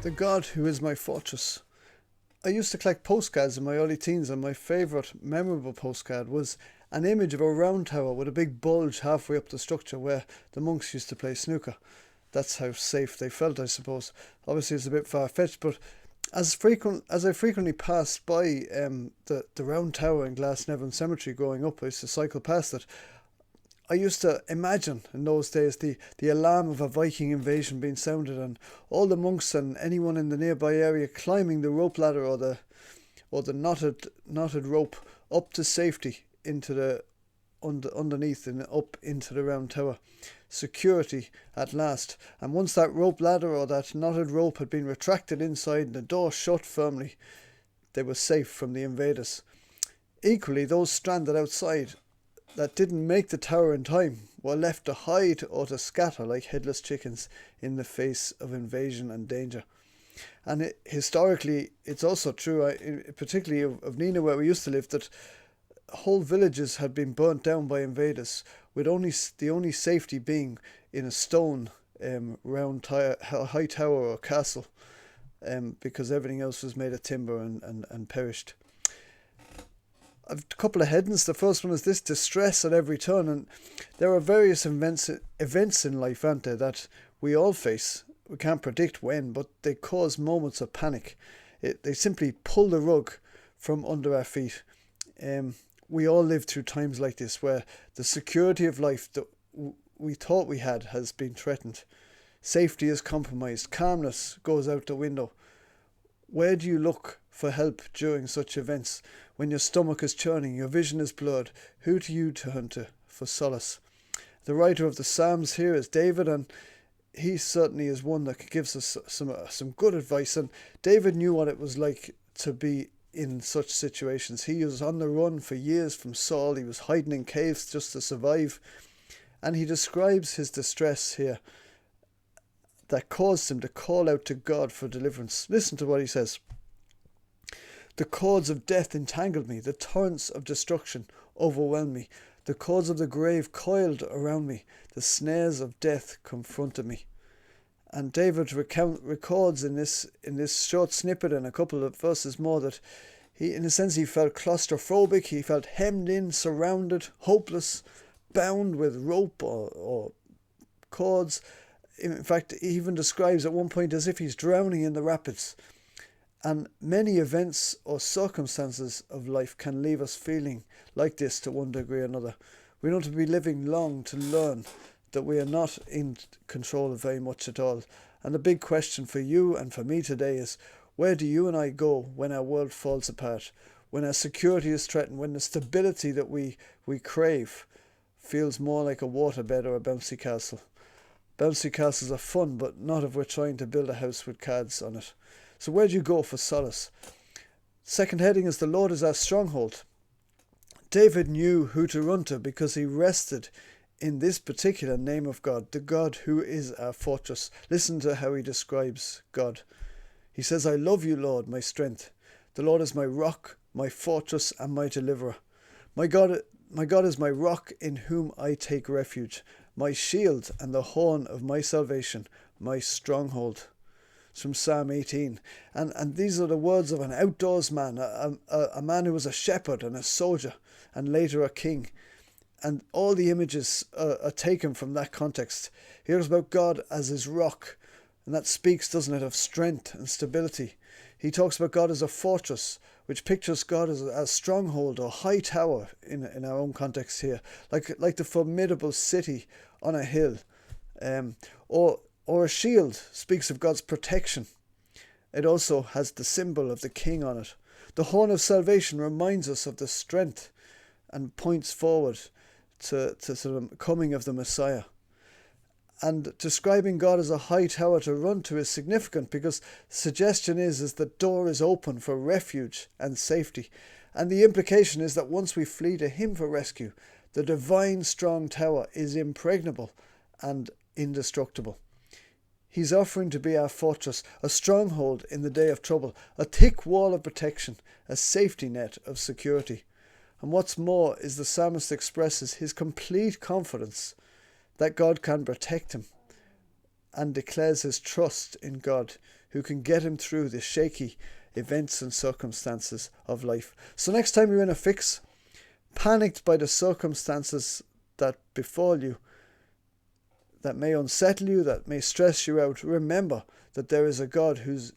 The God who is my fortress. I used to collect postcards in my early teens, and my favourite memorable postcard was an image of a round tower with a big bulge halfway up the structure where the monks used to play snooker. That's how safe they felt, I suppose. Obviously, it's a bit far-fetched, but as I frequently passed by the round tower in Glasnevin Cemetery growing up, I used to cycle past it. I used to imagine in those days the alarm of a Viking invasion being sounded, and all the monks and anyone in the nearby area climbing the rope ladder or the knotted rope up to safety into the underneath and up into the round tower. Security at last. And once that rope ladder or that knotted rope had been retracted inside and the door shut firmly, they were safe from the invaders. Equally, those stranded outside that didn't make the tower in time were left to hide or to scatter like headless chickens in the face of invasion and danger. And historically, it's also true, particularly of Nina, where we used to live, that whole villages had been burnt down by invaders, with the only safety being in a stone high tower or castle, because everything else was made of timber and perished. I've a couple of headings. The first one is this: distress at every turn. And there are various events in life, aren't there, that we all face. We can't predict when, but they cause moments of panic. They simply pull the rug from under our feet. We all live through times like this where the security of life that we thought we had has been threatened. Safety is compromised. Calmness goes out the window. Where do you look for help during such events? When your stomach is churning, your vision is blurred, who do you turn to for solace? The writer of the Psalms here is David, and he certainly is one that gives us some good advice. And David knew what it was like to be in such situations. He was on the run for years from Saul. He was hiding in caves just to survive. And he describes his distress here that caused him to call out to God for deliverance. Listen to what he says. The cords of death entangled me. The torrents of destruction overwhelmed me. The cords of the grave coiled around me. The snares of death confronted me. And David records in this short snippet and a couple of verses more that in a sense, he felt claustrophobic. He felt hemmed in, surrounded, hopeless, bound with rope or cords. In fact, he even describes at one point as if he's drowning in the rapids. And many events or circumstances of life can leave us feeling like this to one degree or another. We don't have to be living long to learn that we are not in control of very much at all. And the big question for you and for me today is, where do you and I go when our world falls apart? When our security is threatened? When the stability that we crave feels more like a waterbed or a bouncy castle? Bouncy castles are fun, but not if we're trying to build a house with cards on it. So where do you go for solace? Second heading is the Lord is our stronghold. David knew who to run to because he rested in this particular name of God, the God who is our fortress. Listen to how he describes God. He says, I love you, Lord, my strength. The Lord is my rock, my fortress, and my deliverer. My God is my rock in whom I take refuge, my shield and the horn of my salvation, my stronghold. It's from Psalm 18. And these are the words of an outdoors man, a man who was a shepherd and a soldier, and later a king. And all the images are taken from that context. He hears about God as his rock, and that speaks, doesn't it, of strength and stability. He talks about God as a fortress, which pictures God as a stronghold or high tower in our own context here, like the formidable city on a hill. Or a shield speaks of God's protection. It also has the symbol of the king on it. The horn of salvation reminds us of the strength and points forward to sort of coming of the Messiah. And describing God as a high tower to run to is significant because the suggestion is the door is open for refuge and safety. And the implication is that once we flee to him for rescue, the divine strong tower is impregnable and indestructible. He's offering to be our fortress, a stronghold in the day of trouble, a thick wall of protection, a safety net of security. And what's more is the psalmist expresses his complete confidence that God can protect him and declares his trust in God, who can get him through the shaky events and circumstances of life. So next time you're in a fix, panicked by the circumstances that befall you, that may unsettle you, that may stress you out, remember that there is a God whose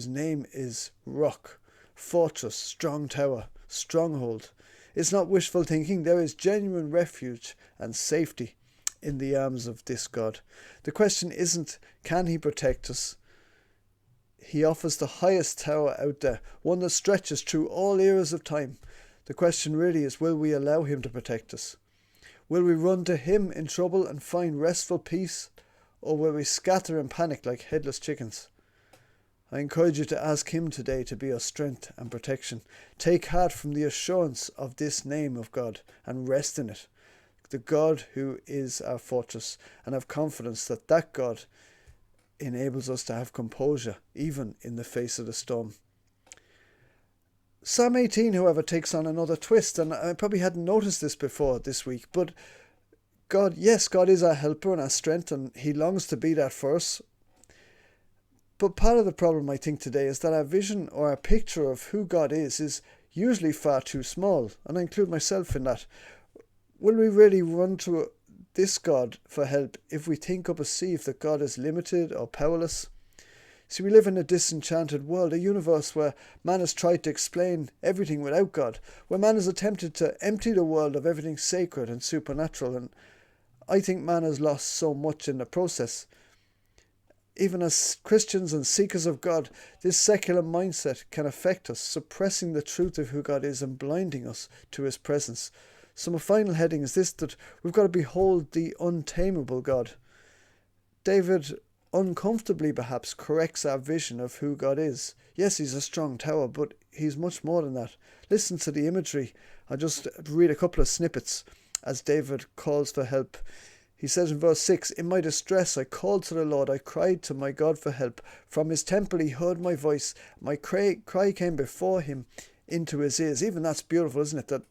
name is Rock, Fortress, Strong Tower, Stronghold. It's not wishful thinking. There is genuine refuge and safety in the arms of this God. The question isn't, can he protect us? He offers the highest tower out there, one that stretches through all eras of time. The question really is, will we allow him to protect us? Will we run to him in trouble and find restful peace, or will we scatter and panic like headless chickens? I encourage you to ask him today to be our strength and protection. Take heart from the assurance of this name of God and rest in it. The God who is our fortress, and have confidence that that God enables us to have composure even in the face of the storm. Psalm 18, however, takes on another twist, and I probably hadn't noticed this before this week, but God is our helper and our strength, and he longs to be that for us. But part of the problem, I think, today is that our vision or our picture of who God is usually far too small, and I include myself in that. Will we really run to this God for help if we think or perceive that God is limited or powerless? See, we live in a disenchanted world, a universe where man has tried to explain everything without God, where man has attempted to empty the world of everything sacred and supernatural, and I think man has lost so much in the process. Even as Christians and seekers of God, this secular mindset can affect us, suppressing the truth of who God is and blinding us to his presence. So my final heading is this, that we've got to behold the untamable God. David uncomfortably perhaps corrects our vision of who God is. Yes, he's a strong tower, but he's much more than that. Listen to the imagery. I'll just read a couple of snippets as David calls for help. He says in verse 6, "In my distress I called to the Lord, I cried to my God for help. From his temple he heard my voice. My cry came before him into his ears." Even that's beautiful, isn't it? That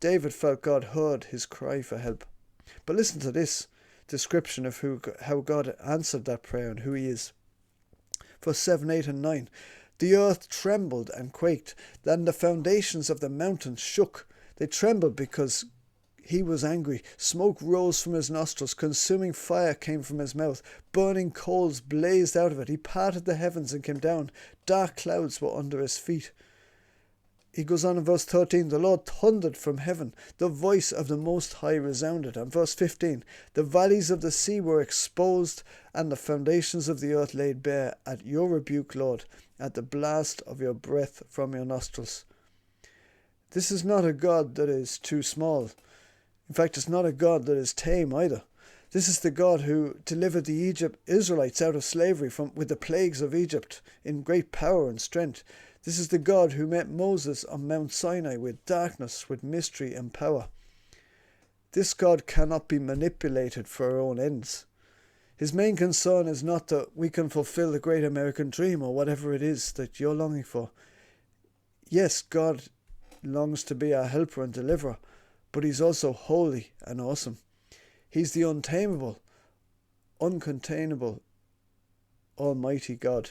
David felt God heard his cry for help. But listen to this description of how God answered that prayer and who he is. Verse 7, 8 and 9. "The earth trembled and quaked, then the foundations of the mountains shook. They trembled because he was angry. Smoke rose from his nostrils, consuming fire came from his mouth. Burning coals blazed out of it. He parted the heavens and came down. Dark clouds were under his feet." He goes on in verse 13, "The Lord thundered from heaven. The voice of the Most High resounded." And verse 15, "The valleys of the sea were exposed, and the foundations of the earth laid bare at your rebuke, Lord, at the blast of your breath from your nostrils." This is not a God that is too small. In fact, it's not a God that is tame either. This is the God who delivered the Israelites out of slavery with the plagues of Egypt in great power and strength. This is the God who met Moses on Mount Sinai with darkness, with mystery and power. This God cannot be manipulated for our own ends. His main concern is not that we can fulfill the great American dream or whatever it is that you're longing for. Yes, God longs to be our helper and deliverer, but he's also holy and awesome. He's the untamable, uncontainable, almighty God,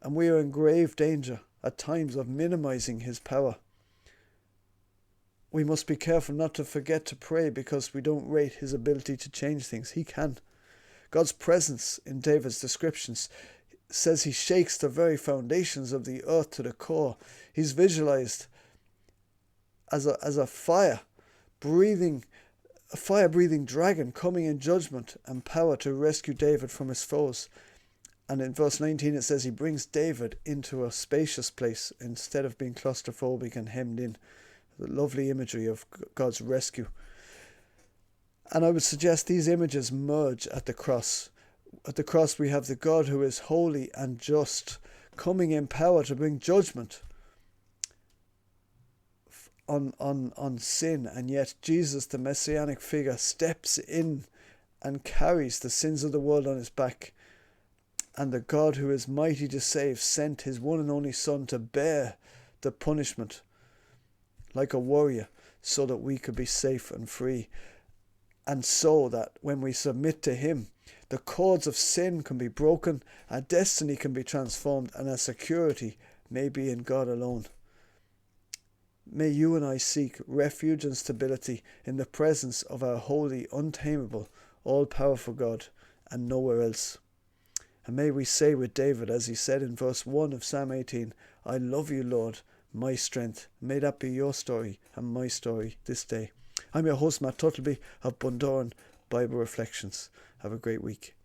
and we are in grave danger at times of minimizing his power. We must be careful not to forget to pray because we don't rate his ability to change things. He can. God's presence in David's descriptions says he shakes the very foundations of the earth to the core. He's visualized as a fire-breathing dragon coming in judgment and power to rescue David from his foes. And in verse 19 it says he brings David into a spacious place instead of being claustrophobic and hemmed in. The lovely imagery of God's rescue. And I would suggest these images merge at the cross. At the cross we have the God who is holy and just, coming in power to bring judgment on sin, and yet Jesus, the messianic figure, steps in and carries the sins of the world on his back. And the God who is mighty to save sent his one and only Son to bear the punishment like a warrior so that we could be safe and free. And so that when we submit to him, The cords of sin can be broken, our destiny can be transformed, and our security may be in God alone. May you and I seek refuge and stability in the presence of our holy, untamable, all-powerful God, and nowhere else. And may we say with David, as he said in verse 1 of Psalm 18, I love you, Lord, my strength. May that be your story and my story this day. I'm your host, Matt Tuttleby of Bundoran Bible Reflections. Have a great week.